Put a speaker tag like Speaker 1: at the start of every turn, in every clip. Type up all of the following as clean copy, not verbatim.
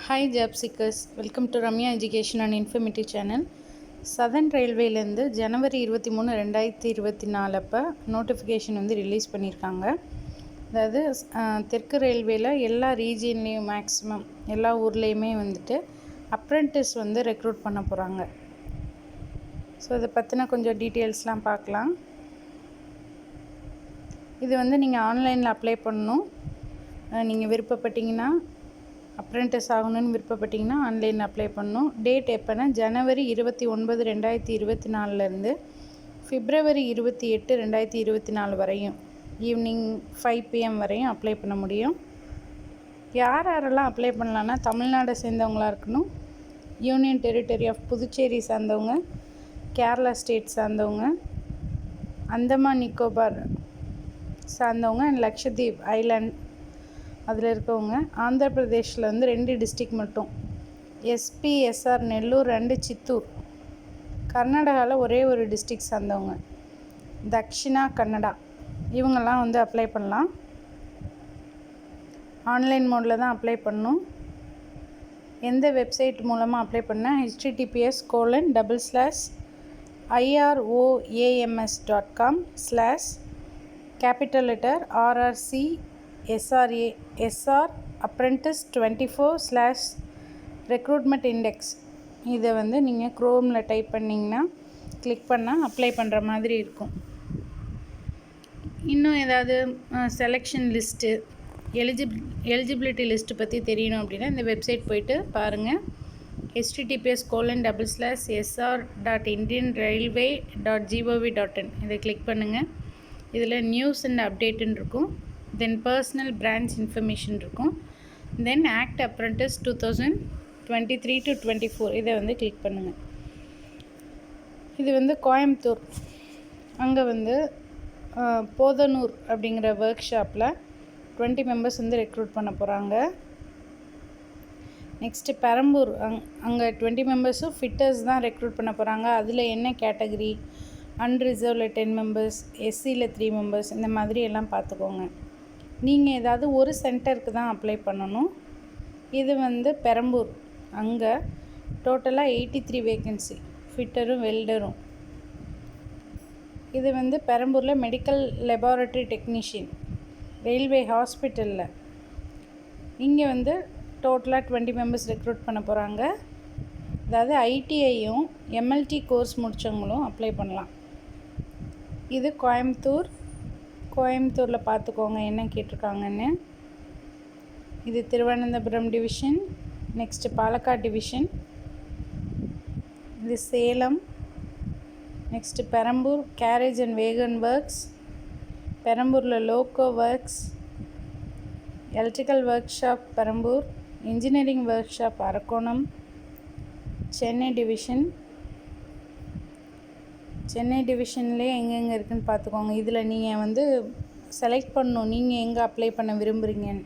Speaker 1: Hi job seekers, welcome to Ramya Education and Informative Channel. Southern Railwayலேருந்து ஜனவரி 23 2024 அப்போ notification வந்து release பண்ணியிருக்காங்க. அதாவது தெற்கு ரயில்வேல எல்லா ரீஜியன்லேயும் மேக்ஸிமம் எல்லா ஊர்லேயுமே வந்துட்டு அப்ரெண்டிஸ் வந்து ரெக்ரூட் பண்ண போகிறாங்க. ஸோ இதை பற்றின கொஞ்சம் டீட்டெயில்ஸ்லாம் பார்க்கலாம். இது வந்து நீங்கள் ஆன்லைனில் அப்ளை பண்ணணும். நீங்கள் விருப்பப்பட்டீங்கன்னா அப்ரெண்டிஸ் ஆகணும்னு விருப்பப்பட்டிங்கன்னா ஆன்லைனில் அப்ளை பண்ணணும். டேட் எப்போனா ஜனவரி 29 2024 பிப்ரவரி 28 2024 வரையும் ஈவினிங் 5 PM வரையும் அப்ளை பண்ண முடியும். யாரெல்லாம் அப்ளை பண்ணலான்னா தமிழ்நாடை சேர்ந்தவங்களாக இருக்கணும், யூனியன் டெரிட்டரி ஆஃப் புதுச்சேரி சார்ந்தவங்க, கேரளா ஸ்டேட் சார்ந்தவங்க, அந்தமான் நிக்கோபார் சார்ந்தவங்க அண்ட் லக்ஷதீப் ஐலாண்ட் அதில் இருக்கவங்க, ஆந்திர பிரதேஷில் வந்து 2 டிஸ்ட்ரிக் மட்டும், எஸ்பிஎஸ்ஆர் நெல்லூர் 2 சித்தூர், கர்நாடகாவில் ஒரே ஒரு டிஸ்ட்ரிக் சார்ந்தவங்க, தக்ஷிணா கன்னடா, இவங்கெல்லாம் வந்து அப்ளை பண்ணலாம். ஆன்லைன் மோடில் தான் அப்ளை பண்ணணும். எந்த வெப்சைட் மூலமாக அப்ளை பண்ணால் https://irOAMS.com/ capital letter RRC SR apprentice 24/ recruitment index இதை வந்து நீங்கள் க்ரோமில் டைப் பண்ணிங்கன்னா கிளிக் பண்ணால் அப்ளை பண்ணுற மாதிரி இருக்கும். இன்னும் ஏதாவது செலெக்ஷன் லிஸ்ட்டு எலிஜிபிலிட்டி லிஸ்ட்டு பற்றி தெரியணும் அப்படின்னா இந்த வெப்சைட் போய்ட்டு பாருங்கள். https://sr.indianrailway.gov.in இதை கிளிக் பண்ணுங்கள். இதில் நியூஸ் அண்ட் அப்டேட்டுன்னு இருக்கும், தென் பர்சனல் பிரான்ச் இன்ஃபர்மேஷன் இருக்கும், தென் ஆக்ட் அப்ரெண்டிஸ் 2023 to 24 இதை வந்து கிளிக் பண்ணுங்கள். இது வந்து கோயம்புத்தூர், அங்கே வந்து போதனூர் அப்படிங்கிற ஒர்க் ஷாப்பில் 20 மெம்பர்ஸ் வந்து ரெக்ரூட் பண்ண போகிறாங்க. நெக்ஸ்ட்டு பெரம்பூர், அங்கே 20 மெம்பர்ஸும் ஃபிட்டர்ஸ் தான் ரெக்ரூட் பண்ண போகிறாங்க. அதில் என்ன கேட்டகரி, அன்ரிசர்வ்டில் 10 மெம்பர்ஸ், எஸ்சியில் 3 மெம்பர்ஸ், இந்த மாதிரி எல்லாம் பார்த்துக்கோங்க. நீங்கள் ஏதாவது ஒரு சென்டருக்கு தான் அப்ளை பண்ணணும். இது வந்து பெரம்பூர், அங்கே டோட்டலாக 83 வேக்கன்சி, ஃபிட்டரும் வெல்டரும். இது வந்து பெரம்பூரில் மெடிக்கல் லெபார்ட்டரி டெக்னீஷியன் ரயில்வே ஹாஸ்பிட்டலில். இங்கே வந்து டோட்டலாக 20 மெம்பர்ஸ் ரெக்ரூட் பண்ண போகிறாங்க. அதாவது ஐடிஐயும் எம்எல்டி கோர்ஸ் முடித்தவங்களும் அப்ளை பண்ணலாம். இது கோயம்புத்தூரில் பார்த்துக்கோங்க என்ன கேட்டிருக்காங்கன்னு. இது Thiruvananthapuram division, next Palakkad division, இது Salem, next Perambur carriage and wagon works, பெரம்பூரில் loco works, electrical workshop Perambur, engineering workshop Arakkonam, Chennai டிவிஷன்லேயே எங்கெங்கே இருக்குதுன்னு பார்த்துக்கோங்க. இதில் நீங்கள் வந்து செலக்ட் பண்ணணும் நீங்கள் எங்கே அப்ளை பண்ண விரும்புகிறீங்கன்னு.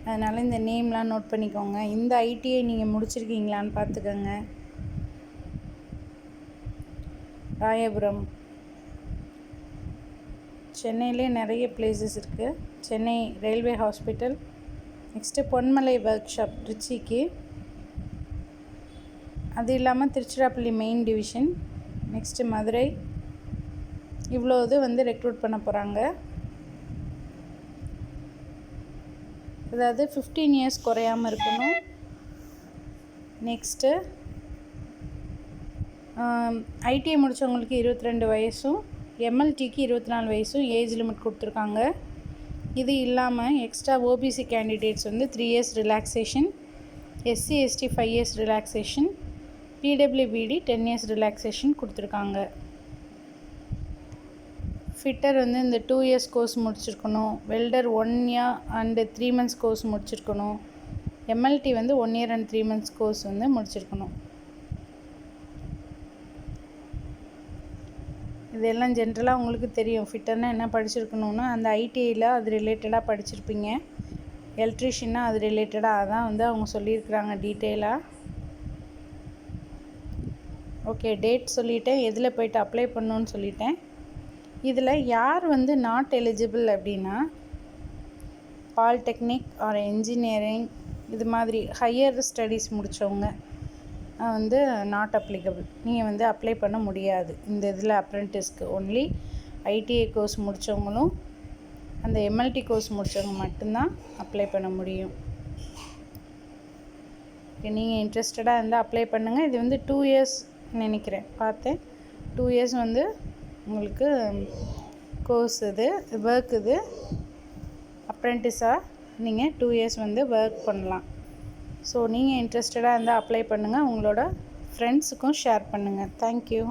Speaker 1: அதனால் இந்த நேம்லாம் நோட் பண்ணிக்கோங்க. இந்த ஐடிஐ நீங்கள் முடிச்சிருக்கீங்களான்னு பார்த்துக்கோங்க. ராயபுரம், சென்னையிலே நிறைய பிளேசஸ் இருக்குது. Chennai railway hospital, next Ponmalai work shop திருச்சிக்கு, அது இல்லாமல் Tiruchirappalli main division, next Madurai, இவ்வளோ இது வந்து ரெக்ரூட் பண்ண போகிறாங்க. அதாவது 15 இயர்ஸ் குறையாமல் இருக்கணும். நெக்ஸ்ட்டு ஐடிஐ முடித்தவங்களுக்கு 22 வயசும் எம்எல்டிக்கு 24 வயசும் ஏஜ் லிமிட் கொடுத்துருக்காங்க. இது இல்லாமல் எக்ஸ்ட்ரா ஓபிசி கேண்டிடேட்ஸ் வந்து 3 years relaxation, SC ST 5 years relaxation, பிடபிள்யூபிடி 10 இயர்ஸ் ரிலாக்ஸேஷன் கொடுத்துருக்காங்க. ஃபிட்டர் வந்து இந்த 2 இயர்ஸ் கோர்ஸ் முடிச்சிருக்கணும், welder 1 year and 3 months course முடிச்சிருக்கணும், எம்எல்டி வந்து 1 year and 3 months கோர்ஸ் வந்து முடிச்சிருக்கணும். இதெல்லாம் ஜென்ரலாக உங்களுக்கு தெரியும். ஃபிட்டர்னால் என்ன படிச்சிருக்கணும்னா அந்த ஐடிஐயில் அது ரிலேட்டடாக படிச்சிருப்பீங்க. எலக்ட்ரிஷியன்னா அது ரிலேட்டடாக அதான் வந்து அவங்க சொல்லியிருக்கிறாங்க டீட்டெயிலாக. ஓகே, டேட் சொல்லிட்டேன், எதில் போய்ட்டு அப்ளை பண்ணணுன்னு சொல்லிட்டேன். இதில் யார் வந்து நாட் எலிஜிபிள் அப்படின்னா பாலிடெக்னிக் ஆர் இன்ஜினியரிங் இது மாதிரி ஹையர் ஸ்டடீஸ் முடித்தவங்க வந்து நாட் அப்ளிகபிள். நீங்கள் வந்து அப்ளை பண்ண முடியாது இந்த இதில் அப்ரெண்டிஸ்க்கு. ஒன்லி ஐடிஐ கோர்ஸ் முடித்தவங்களும் அந்த எம்எல்டி கோர்ஸ் முடித்தவங்க மட்டும்தான் அப்ளை பண்ண முடியும். நீங்கள் இன்ட்ரெஸ்டடாக இருந்தால் அப்ளை பண்ணுங்கள். இது வந்து 2 இயர்ஸ் நினைக்கிறேன், பார்த்தேன் 2 இயர்ஸ் வந்து உங்களுக்கு கோர்ஸ் இது ஒர்க். இது அப்ரெண்டிஸாக நீங்கள் 2 இயர்ஸ் வந்து ஒர்க் பண்ணலாம். ஸோ நீங்கள் இன்ட்ரெஸ்டடாக இருந்தால் அப்ளை பண்ணுங்கள். உங்களோட ஃப்ரெண்ட்ஸுக்கும் ஷேர் பண்ணுங்கள். தேங்க்யூ.